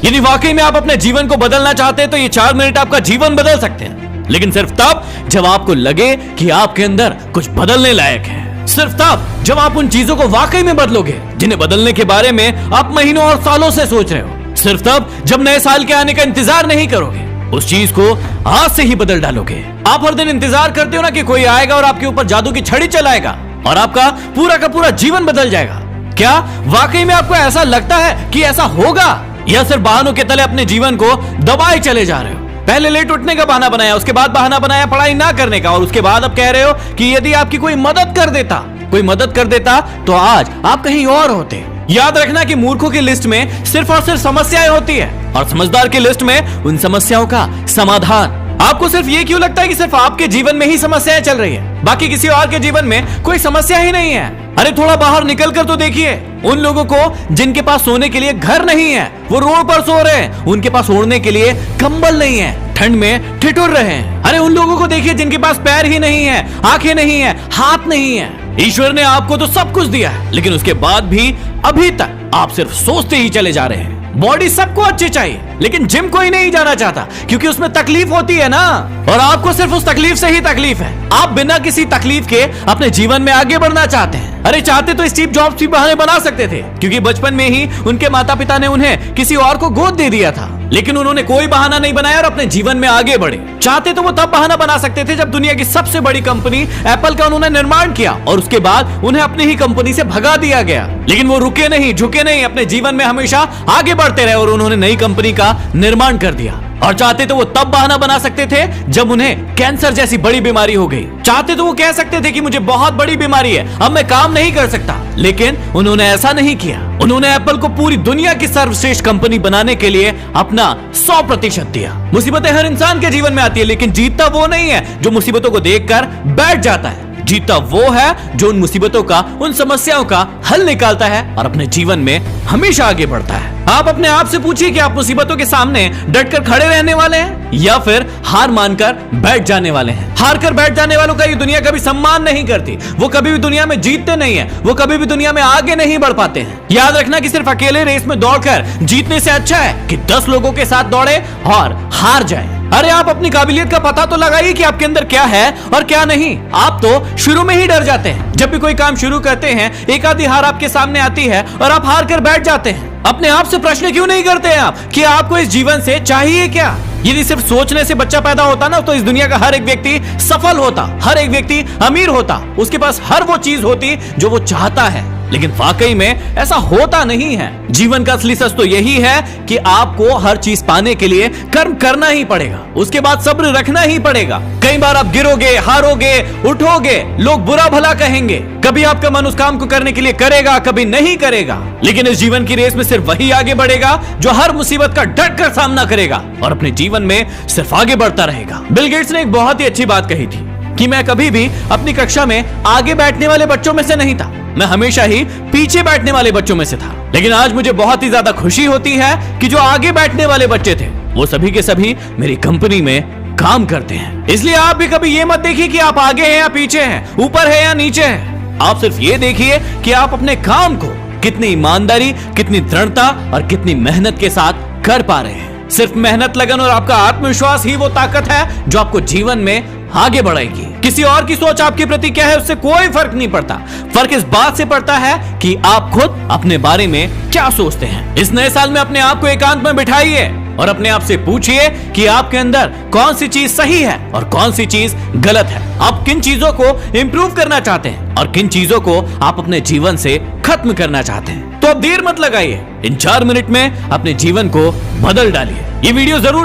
यदि वाकई में आप अपने जीवन को बदलना चाहते हैं तो ये 4 मिनट आपका जीवन बदल सकते हैं, लेकिन सिर्फ तब जब आपको लगे कि आपके अंदर कुछ बदलने लायक है। सिर्फ तब जब आप उन चीजों को वाकई में बदलोगे जिन्हें बदलने के बारे में आप महीनों और सालों से सोच रहे हो। सिर्फ तब जब नए साल के आने का इंतजार नहीं करोगे, उस चीज को आज से ही बदल डालोगे। आप हर दिन इंतजार करते हो ना कि कोई आएगा और आपके ऊपर जादू की छड़ी चलाएगा और आपका पूरा का पूरा जीवन बदल जाएगा। क्या वाकई में आपको ऐसा लगता है कि ऐसा होगा, या सिर्फ बहानों के तले अपने जीवन को दबाए चले जा रहे हो? पहले लेट उठने का बहाना बनाया, उसके बाद बहाना बनाया पढ़ाई ना करने का, और उसके बाद अब कह रहे हो कि यदि आपकी कोई मदद कर देता तो आज आप कहीं और होते। याद रखना कि मूर्खों की लिस्ट में सिर्फ और सिर्फ समस्याएं होती है और समझदार की लिस्ट में उन समस्याओं का समाधान। आपको सिर्फ ये क्यों लगता है कि सिर्फ आपके जीवन में ही समस्याएं चल रही है, बाकी किसी और के जीवन में कोई समस्या ही नहीं है? अरे थोड़ा बाहर निकल कर तो देखिए उन लोगों को जिनके पास सोने के लिए घर नहीं है, वो रोड पर सो रहे हैं, उनके पास ओढ़ने के लिए कंबल नहीं है, ठंड में ठिठुर रहे हैं। अरे उन लोगों को देखिए जिनके पास पैर ही नहीं है, आंखें नहीं है, हाथ नहीं है। ईश्वर ने आपको तो सब कुछ दिया है, लेकिन उसके बाद भी अभी तक आप सिर्फ सोचते ही चले जा रहे हैं। बॉडी सबको अच्छी चाहिए, लेकिन जिम कोई नहीं जाना चाहता क्योंकि उसमें तकलीफ होती है ना, और आपको सिर्फ उस तकलीफ से ही तकलीफ है। आप बिना किसी तकलीफ के अपने जीवन में आगे बढ़ना चाहते हैं। अरे चाहते तो स्टीव जॉब्स भी बहाने बना सकते थे, क्योंकि बचपन में ही उनके माता पिता ने उन्हें किसी और को गोद दे दिया था, लेकिन उन्होंने कोई बहाना नहीं बनाया और अपने जीवन में आगे बढ़े। चाहते तो वो तब बहाना बना सकते थे जब दुनिया की सबसे बड़ी कंपनी एप्पल का उन्होंने निर्माण किया और उसके बाद उन्हें अपनी ही कंपनी से भगा दिया गया, लेकिन वो रुके नहीं, झुके नहीं, अपने जीवन में हमेशा आगे बढ़ते रहे और उन्होंने नई कंपनी का निर्माण कर दिया। और चाहते तो वो तब बहाना बना सकते थे जब उन्हें कैंसर जैसी बड़ी बीमारी हो गई। चाहते तो वो कह सकते थे कि मुझे बहुत बड़ी बीमारी है, अब मैं काम नहीं कर सकता, लेकिन उन्होंने ऐसा नहीं किया। उन्होंने एप्पल को पूरी दुनिया की सर्वश्रेष्ठ कंपनी बनाने के लिए अपना 100% दिया। मुसीबतें हर इंसान के जीवन में आती है, लेकिन जीतता वो नहीं है जो मुसीबतों को देखकर बैठ जाता है। जीतता वो है जो उन मुसीबतों का, उन समस्याओं का हल निकालता है और अपने जीवन में हमेशा आगे बढ़ता है। आप अपने आप से पूछिए कि आप मुसीबतों के सामने डटकर खड़े रहने वाले हैं या फिर हार मानकर बैठ जाने वाले हैं। हार कर बैठ जाने वालों का ये दुनिया कभी सम्मान नहीं करती, वो कभी भी दुनिया में जीतते नहीं है, वो कभी भी दुनिया में आगे नहीं बढ़ पाते हैं। याद रखना कि सिर्फ अकेले रेस में दौड़कर जीतने से अच्छा है कि 10 लोगों के साथ दौड़े और हार जाए। अरे आप अपनी काबिलियत का पता तो लगाइए कि आपके अंदर क्या है और क्या नहीं। आप तो शुरू में ही डर जाते हैं। जब भी कोई काम शुरू करते हैं, एक आधी हार आपके सामने आती है और आप हार कर बैठ जाते हैं। अपने आप से प्रश्न क्यों नहीं करते हैं आप कि आपको इस जीवन से चाहिए क्या? यदि सिर्फ सोचने से बच्चा पैदा होता ना, तो इस दुनिया का हर एक व्यक्ति सफल होता, हर एक व्यक्ति अमीर होता, उसके पास हर वो चीज होती जो वो चाहता है। लेकिन वाकई में ऐसा होता नहीं है। जीवन का असली सच तो यही है कि आपको हर चीज पाने के लिए कर्म करना ही पड़ेगा, उसके बाद सब्र रखना ही पड़ेगा। कई बार आप गिरोगे, हारोगे, उठोगे, लोग बुरा भला कहेंगे, कभी आपका मन उस काम को करने के लिए करेगा, कभी नहीं करेगा, लेकिन इस जीवन की रेस में सिर्फ वही आगे बढ़ेगा जो हर मुसीबत का डट कर सामना करेगा और अपने जीवन में सिर्फ आगे बढ़ता रहेगा। बिल गेट्स ने एक बहुत ही अच्छी बात कही थी कि मैं कभी भी अपनी कक्षा में आगे बैठने वाले बच्चों में से नहीं था, मैं हमेशा ही पीछे बैठने वाले बच्चों में से था। लेकिन आज मुझे बहुत ही ज्यादा खुशी होती है कि जो आगे बैठने वाले बच्चे थे वो सभी के सभी मेरी कंपनी में काम करते हैं। इसलिए आप भी कभी ये मत देखिए कि आप आगे हैं या पीछे हैं, ऊपर है या नीचे हैं। आप सिर्फ ये देखिए कि आप अपने काम को कितनी ईमानदारी, कितनी दृढ़ता और कितनी मेहनत के साथ कर पा रहे हैं। सिर्फ मेहनत, लगन और आपका आत्मविश्वास ही वो ताकत है जो आपको जीवन में आगे बढ़ाएगी। किसी और की सोच आपके प्रति क्या है उससे कोई फर्क नहीं पड़ता। फर्क इस बात से पड़ता है कि आप खुद अपने बारे में क्या सोचते हैं। इस नए साल में अपने आप को एकांत में बिठाइए और अपने आप से पूछिए कि आपके अंदर कौन सी चीज सही है और कौन सी चीज गलत है। आप किन चीजों को इंप्रूव करना चाहते हैं और किन चीजों को आप अपने जीवन से खत्म करना चाहते हैं। तो अब देर मत लगाइए, इन 4 मिनट में अपने जीवन को बदल डालिए। ये वीडियो जरूर